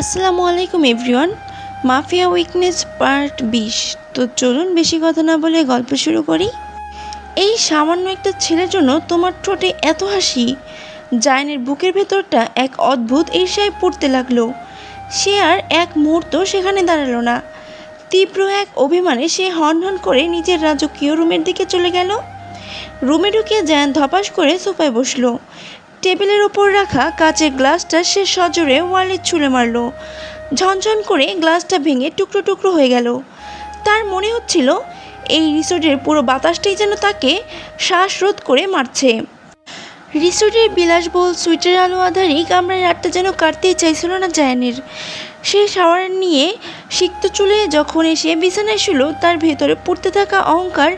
আসসালামু আলাইকুম everyone. Mafia weakness part 20। তো চলুন বেশি কথা না বলে গল্প শুরু করি। এই সামান্য একটা ছেলের জন্য তোমার ঠোঁটে এত হাসি। জায়নের বুকের ভেতরটা এক অদ্ভুত ঈর্ষায় পড়তে লাগলো। সে আর এক মুহূর্ত সেখানে দাঁড়ালো না। তীব্র এক অভিমানে সে হনহন করে নিজের রাজকীয় রুমের দিকে চলে গেল। রুমে ঢুকে জায়ান ধপাস করে সোফায় বসলো। টেবিলের ওপর রাখা কাচের গ্লাসটা সে সজোরে ওয়ালে ছুঁড়ে মারল। ঝনঝন করে গ্লাসটা ভেঙে টুকরো টুকরো হয়ে গেল। তার মনে হচ্ছিল এই রিসোর্টের পুরো বাতাসটাই যেন তাকে শ্বাসরোধ করে মারছে। রিসোর্টের বিলাসবহুল সুইটের আলো আধারি কামরার রাতটা যেন কাটতেই চাইছিল না জায়ানের। সে শাওয়ার নিয়ে সিক্ত চুলে যখন এসে বিছানায় শুল, তার ভেতরে পড়তে থাকা অহংকার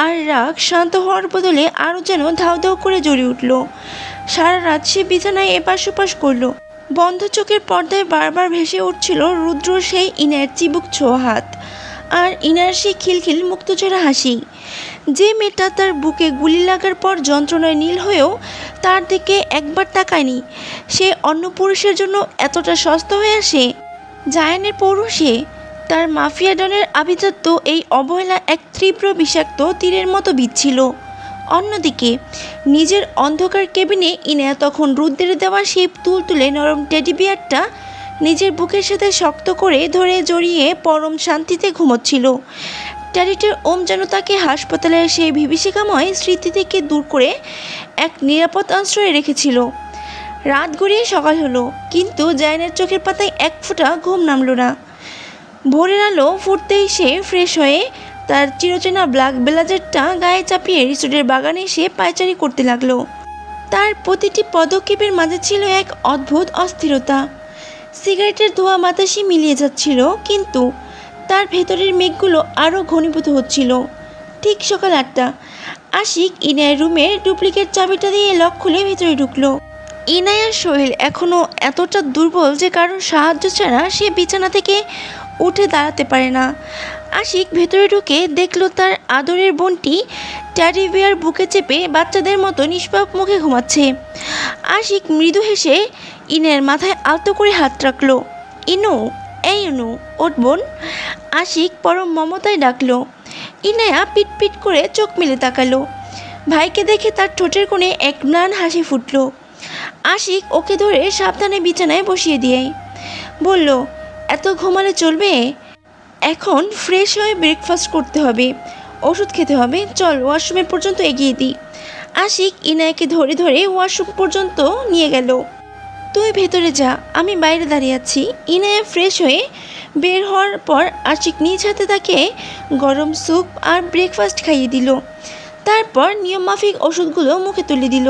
আর রাগ শান্ত হওয়ার বদলে আরও যেন ধাউ ধাউ করে জ্বলে উঠল। সারা রাত সে বিছানায় এপাশ ওপাশ করল। বন্ধ চোখের পর্দায় বারবার ভেসে উঠছিল রুদ্র সেই ইনার চিবুক ছোঁয়া হাত আর ইনার সেই খিলখিল মুক্তচোরা হাসি। যে মেয়েটা তার বুকে গুলি লাগার পর যন্ত্রণায় নীল হয়েও তার দিকে একবার তাকায়নি, সে অন্য পুরুষের জন্য এতটা সস্তা হয়ে আসে। জায়ানের পৌরুষে তার মাফিয়া ডনের আভিজাত্য এই অবহেলা এক তীব্র বিষাক্ত তীরের মতো বিচ্ছিল। অন্যদিকে নিজের অন্ধকার কেবিনে ইনা তখন রুদ্রের দেওয়া সেই তুলতুলে নরম টেডি বিয়ারটা নিজের বুকের সাথে শক্ত করে ধরে জড়িয়ে পরম শান্তিতে ঘুমোচ্ছিল। ট্যারিটের ওম যেন তাকে হাসপাতালের সেই বিভীষিকাময় স্মৃতি থেকে দূর করে এক নিরাপদ আশ্রয়ে রেখেছিল। রাত গড়িয়ে সকাল হলো, কিন্তু জায়নের চোখের পাতায় এক ফোঁটা ঘুম নামল না। ভোরের আলো ফুটতেই সে ফ্রেশ হয়ে তার চিরচেনা ব্ল্যাক ব্লেজারটা গায়ে চাপিয়ে রিসোর্টের বাগানে এসে পায়চারি করতে লাগলো। তার প্রতিটি পদক্ষেপের মাঝে ছিল এক অদ্ভুত অস্থিরতা। সিগারেটের ধোঁয়া বাতাসে মিলিয়ে যাচ্ছিল, কিন্তু তার ভেতরের মেঘগুলো আরও ঘনীভূত হচ্ছিল। ঠিক সকাল 8টা আশিক ইনায়ের রুমের ডুপ্লিকেট চাবিটা দিয়ে লক খুলে ভেতরে ঢুকলো। ইনায়ার শরীর এখনও এতটা দুর্বল যে কারোর সাহায্য ছাড়া সে বিছানা থেকে উঠে দাঁড়াতে পারে না। আশিক ভেতরে ঢুকে দেখল তার আদরের বোনটি ট্যাডি বিয়ার বুকে চেপে বাচ্চাদের মতো নিষ্পাপ মুখে ঘুমাচ্ছে। আশিক মৃদু হেসে ইনের মাথায় আলতো করে হাত রাখল। ইনু, এই ইনু, ওঠ বোন। আশিক পরম মমতায় ডাকল। ইনায়া পিট পিট করে চোখ মেলে তাকালো। ভাইকে দেখে তার ঠোঁটের কোণে এক ম্লান হাসি ফুটল। আশিক ওকে ধরে সাবধানে বিছানায় বসিয়ে দিয়ে বলল, এত ঘুমালে চলবে? এখন ফ্রেশ হয়ে ব্রেকফাস্ট করতে হবে, ওষুধ খেতে হবে, চল ওয়াশরুমের পর্যন্ত এগিয়ে দিই। আশিক ইনায়াকে ধরে ধরে ওয়াশরুম পর্যন্ত নিয়ে গেল। তুই ভেতরে যা, আমি বাইরে দাঁড়িয়ে আছি। ইনায়া ফ্রেশ হয়ে বের হওয়ার পর আশিক নিজ হাতে তাকে গরম স্যুপ আর ব্রেকফাস্ট খাইয়ে দিল। তারপর নিয়মমাফিক ওষুধগুলো মুখে তুলে দিল।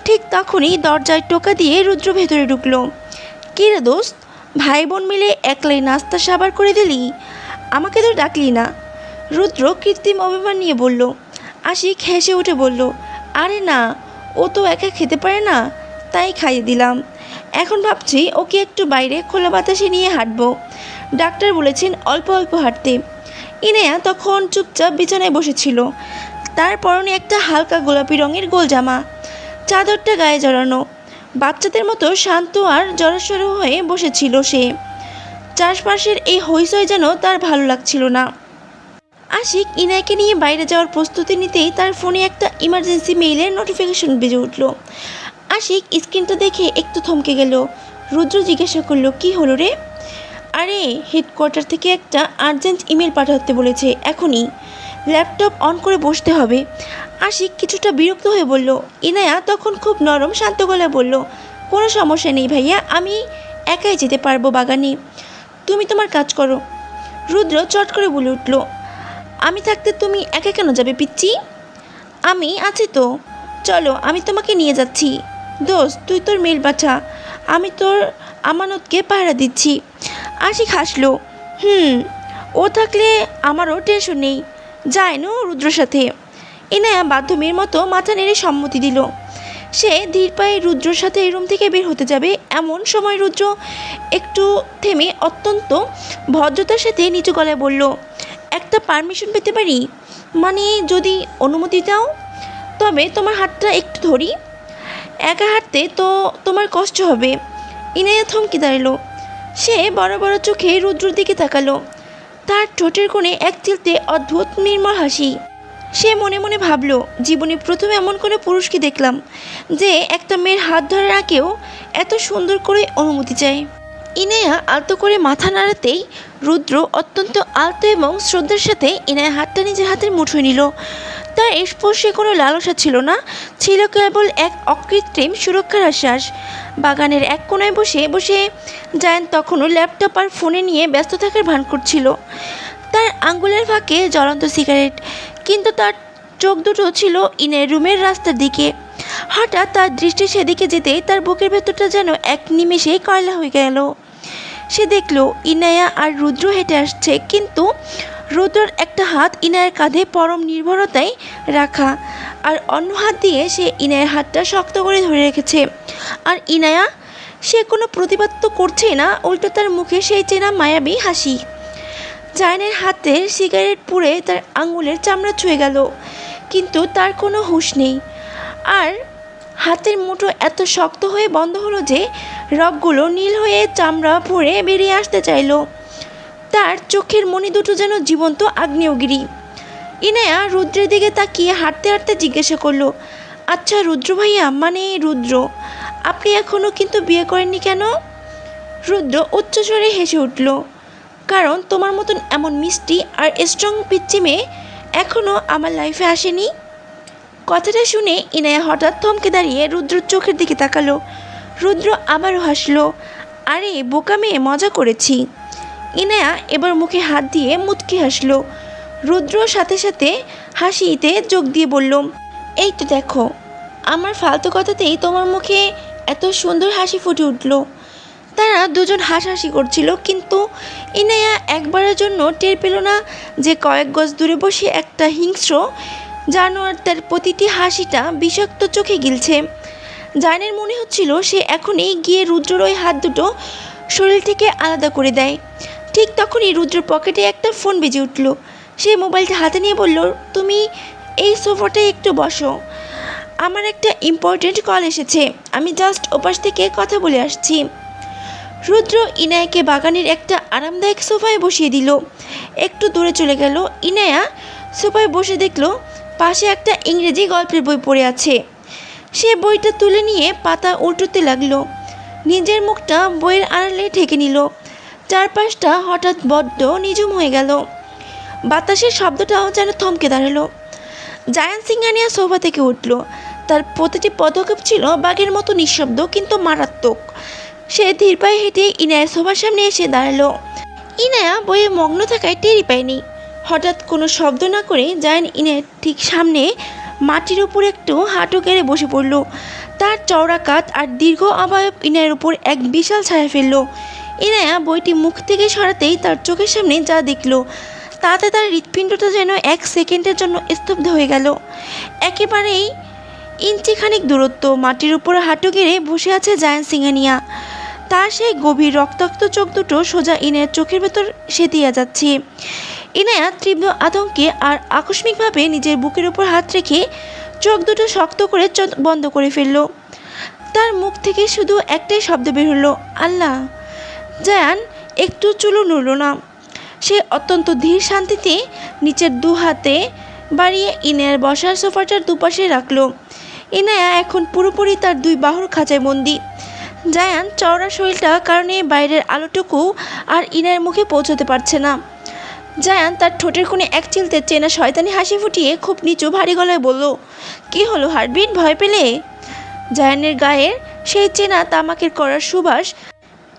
ঠিক তখনই দরজায় টোকা দিয়ে রুদ্র ভেতরে ঢুকলো। কী রে দোস্ত, ভাই বোন মিলে একলাই নাস্তা সাবার করে দিলি, আমাকে তো ডাকলি না? রুদ্র কৃত্রিম অভিমান নিয়ে বলল। আশিক হেসে উঠে বলল, আরে না, ও তো একা খেতে পারে না, তাই খাইয়ে দিলাম। এখন ভাবছি ওকে একটু বাইরে খোলা বাতাসে নিয়ে হাঁটবো, ডাক্তার বলেছেন অল্প অল্প হাঁটতে। ইনায়া তখন চুপচাপ বিছানায় বসেছিল। তার পরনে একটা হালকা গোলাপি রঙের গোল জামা, চাদরটা গায়ে জড়ানো। বাচ্চাদের মতো শান্ত আর জড়সড় হয়ে বসেছিল সে। চারপাশের এই হইচই যেন তার ভালো লাগছিল না। আশিক ইনায়কে নিয়ে বাইরে যাওয়ার প্রস্তুতি নিতেই তার ফোনে একটা ইমার্জেন্সি মেইলের নোটিফিকেশন বেজে উঠল। আশিক স্ক্রিনটা দেখে একটু থমকে গেল। রুদ্র জিজ্ঞাসা করলো, কি হলো রে? আরে হেডকোয়ার্টার থেকে একটা আর্জেন্ট ইমেল পাঠাতে বলেছে, এখনই ল্যাপটপ অন করে বসতে হবে। আশিক কিছুটা বিরক্ত হয়ে বলল। ইনায়া তখন খুব নরম শান্ত গলায় বলল, কোনো সমস্যা নেই ভাইয়া, আমি একাই যেতে পারবো বাগানে, তুমি তোমার কাজ করো। রুদ্র চট করে বলে উঠল, আমি থাকতে তুমি একা কেন যাবে পিচ্চি? আমি আছি তো, চলো আমি তোমাকে নিয়ে যাচ্ছি। দোস্ত তুই তোর মেল পাঠা, আমি তোর আমানতকে পাহারা দিচ্ছি। আশিক হাসলো। ও থাকলে আমারও টেনশন নেই, যায় নো রুদ্রর সাথে। ইনায়া বাধ্য মেয়ের মতো মাথা নেড়ে সম্মতি দিল। সে ধীর পায়ে রুদ্রর সাথে রুম থেকে বের হতে যাবে, এমন সময় রুদ্র একটু থেমে অত্যন্ত ভদ্রতার সাথে নিচু গলায় বলল, একটা পারমিশন পেতে পারি? মানে যদি অনুমতি দাও, তবে তোমার হাতটা একটু ধরি। একা হাঁটতে তো তোমার কষ্ট হবে। ইনায়া থমকে দাঁড়ালো। সে বড় বড় চোখে রুদ্রর দিকে তাকালো। তার ঠোঁটের কোণে এক চিলতে অদ্ভুত নির্মল হাসি। সে মনে মনে ভাবল, জীবনে প্রথম এমন কোনো পুরুষকে দেখলাম যে একটা মেয়ের হাত ধরে রাখেও এত সুন্দর করে অনুমতি চায়। ইনায়া আলতো করে মাথা নাড়াতেই রুদ্র অত্যন্ত আলতো এবং শ্রদ্ধার সাথে ইনায়া হাতটা নিজের হাতের মুঠোয় নিল। তার স্পর্শে কোনো লালসা ছিল না, ছিল কেবল এক অকৃত্রিম সুরক্ষার আশ্বাস। বাগানের এক কোণায় বসে বসে জায়ান তখনও ল্যাপটপ আর ফোনে নিয়ে ব্যস্ত থাকার ভান করছিল। তার আঙ্গুলের ফাঁকে জ্বলন্ত সিগারেট, কিন্তু তার চোখ দুটো ছিল ইনের রুমের রাস্তার দিকে। হঠাৎ তার দৃষ্টি সেদিকে যেতেই তার বুকের ভেতরটা যেন এক নিমেষেই কয়লা হয়ে গেল। সে দেখল ইনায়া আর রুদ্র হেঁটে আসছে, কিন্তু রুদ্রর একটা হাত ইনায়ের কাঁধে পরম নির্ভরতায় রাখা, আর অন্য হাত দিয়ে সে ইনায়ের হাতটা শক্ত করে ধরে রেখেছে। আর ইনায়া, সে কোনো প্রতিবাদ তো করছেই না, উল্টো তার মুখে সেই চেনা মায়াবী হাসি। জায়ানের হাতের সিগারেট পুড়ে তার আঙুলের চামড়া ছুঁয়ে গেল, কিন্তু তার কোনো হুঁশ নেই। আর হাতের মুঠো এত শক্ত হয়ে বন্ধ হলো যে রগগুলো নীল হয়ে চামড়া পুড়ে বেরিয়ে আসতে চাইল। তার চোখের মণি দুটো যেন জীবন্ত আগ্নেয়গিরি। ইনায়া রুদ্রের দিকে তাকিয়ে হাঁটতে হাঁটতে জিজ্ঞাসা করলো, আচ্ছা রুদ্র ভাইয়া, মানে রুদ্র, আপনি এখনও কিন্তু বিয়ে করেননি কেন? রুদ্র উচ্চস্বরে হেসে উঠল, কারণ তোমার মতন এমন মিষ্টি আর স্ট্রং পিচ্চি মেয়ে এখনও আমার লাইফে আসেনি। কথাটা শুনে ইনায়া হঠাৎ থমকে দাঁড়িয়ে রুদ্রর চোখের দিকে তাকালো। রুদ্র আবারও হাসলো, আরে বোকা মেয়ে, মজা করেছি। ইনায়া এবার মুখে হাত দিয়ে মুচকি হাসলো। রুদ্র সাথে সাথে হাসিতে যোগ দিয়ে বলল, এই তো দেখো, আমার ফালতু কথাতেই তোমার মুখে এত সুন্দর হাসি ফুটে উঠল। তারা দুজন হাসাহাসি করছিল, কিন্তু ইনায়া একবারের জন্য টের পেল না যে কয়েক গজ দূরে বসে একটা হিংস্র জানোয়ার তার প্রতিটি হাসিটা বিষাক্ত চোখে গিলছে। জায়ানের মনে হচ্ছিল সে এখনই গিয়ে রুদ্রর ওই হাত দুটো শরীর থেকে আলাদা করে দেয়। ঠিক তখনই রুদ্রর পকেটে একটা ফোন বেজে উঠল। সে মোবাইলটা হাতে নিয়ে বলল, তুমি এই সোফাটায় একটু বসো, আমার একটা ইম্পর্টেন্ট কল এসেছে, আমি জাস্ট ওপাশ থেকে কথা বলে আসছি। রুদ্র ইনায়াকে বাগানের একটা আরামদায়ক সোফায় বসিয়ে দিল। একটু দূরে চলে গেল। ইনায়া সোফায় বসে দেখল পাশে একটা ইংরেজি গল্পের বই পড়ে আছে। সে বইটা তুলে নিয়ে পাতা উল্টোতে লাগলো। নিজের মুখটা বইয়ের আড়ালে ঢেকে নিল। চারপাশটা হঠাৎ বড্ড নিঝুম হয়ে গেল। বাতাসের শব্দটাও যেন থমকে দাঁড়ালো। জায়ান সিংহানিয়া সোফা থেকে উঠল। তার প্রতিটি পদক্ষেপ ছিল বাঘের মতো নিঃশব্দ কিন্তু মারাত্মক। সে ধীর পায়ে হেঁটে ইনায়ার সোফার সামনে এসে দাঁড়ালো। ইনায়া বইয়ে মগ্ন থাকায় টেরই পায়নি। হঠাৎ কোনো শব্দ না করে জায়ান ইনায়ের ঠিক সামনে মাটির উপর একটু হাঁটু গেড়ে বসে পড়ল। তার চওড়া কাঁধ আর দীর্ঘ অবয়ব ইনায়ের উপর এক বিশাল ছায়া ফেলল। ইনায়া বইটি মুখ থেকে সরাতেই তার চোখের সামনে যা দেখল তাতে তার হৃৎপিণ্ডটা যেন এক সেকেন্ডের জন্য স্তব্ধ হয়ে গেল। একেবারেই ইঞ্চিখানিক দূরত্ব মাটির উপর হাঁটু গেড়ে বসে আছে জায়ান সিংহানিয়া। তার সেই গভীর রক্তাক্ত চোখ দুটো সোজা ইনায়ার চোখের ভেতর সেঁতিয়া যাচ্ছে। ইনায়া তীব্র আতঙ্কে আর আকস্মিকভাবে নিজের বুকের উপর হাত রেখে চোখ দুটো শক্ত করে বন্ধ করে ফেলল। তার মুখ থেকে শুধু একটাই শব্দ বের হলো, আল্লাহ। জায়ান একটু চুলও নড়ল না। সে অত্যন্ত ধীর শান্তিতে নিচের দু হাতে বাড়িয়ে ইনায়ার বসার সোফাটার দুপাশে রাখল। ইনায়া এখন পুরোপুরি তার দুই বাহুর খাঁচায় বন্দি। জায়ান চওড়া শরীরটা কারণে বাইরের আলোটুকু আর ইনায়ের মুখে পৌঁছতে পারছে না। জায়ান তার ঠোঁটের কোণে এক চিলতে চেনা শয়তানি হাসি ফুটিয়ে খুব নিচু ভারী গলায় বলল, কি হলো হার্টবিট, ভয় পেলে? জায়ানের গায়ের সেই চেনা তামাকের করার সুবাস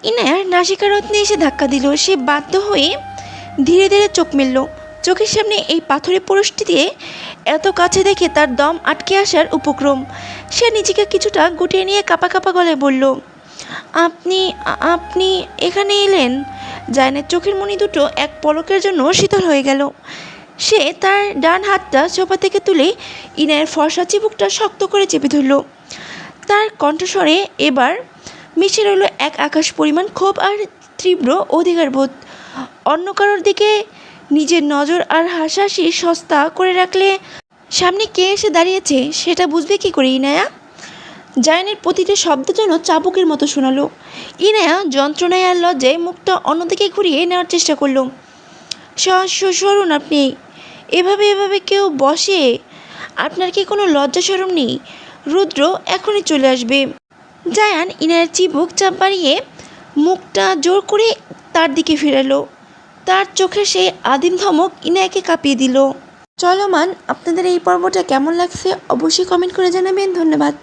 ইনায়ার নাসিকারত্নে এসে ধাক্কা দিল। সে বাধ্য হয়ে ধীরে ধীরে চোখ মেলল। চোখের সামনে এই পাথরের পুরুষটি দিয়ে এত কাছে দেখে তার দম আটকে আসার উপক্রম। সে নিজেকে কিছুটা গুটিয়ে নিয়ে কাঁপা কাঁপা গলায় বলল, আপনি আপনি এখানে এলেন? জায়ানের চোখের মণি দুটো এক পলকের জন্য শীতল হয়ে গেল। সে তার ডান হাতটা সোফা থেকে তুলে ইনায়ের ফর্সা চিবুকটা শক্ত করে চেপে ধরল। তার কণ্ঠস্বরে এবার মিশে রইল এক আকাশ পরিমাণ ক্ষোভ আর তীব্র অধিকারবোধ। অন্য কারোর দিকে নিজের নজর আর হাসাহাসি সস্তা করে রাখলে সামনে কে এসে দাঁড়িয়েছে সেটা বুঝবে কি করে ইনায়া? জায়ানের প্রতিটা শব্দ যেন চাবুকের মতো শোনালো। ইনায়া যন্ত্রণায় আর লজ্জায় মুখটা অন্যদিকে ঘুরিয়ে নেওয়ার চেষ্টা করলো। সরুন আপনি, এভাবে কেউ বসে? আপনার কি কোনো লজ্জা শরম নেই? রুদ্র এখনই চলে আসবে। জায়ান ইনায়ার চিবুক চাপ বাড়িয়ে মুখটা জোর করে তার দিকে ফেরালো। তার চোখের সেই আদিম ধমক ইনায়াকে কাঁপিয়ে দিল। চলমান আপনাদের এই পর্বটা কেমন লাগছে অবশ্যই কমেন্ট করে জানাবেন। ধন্যবাদ।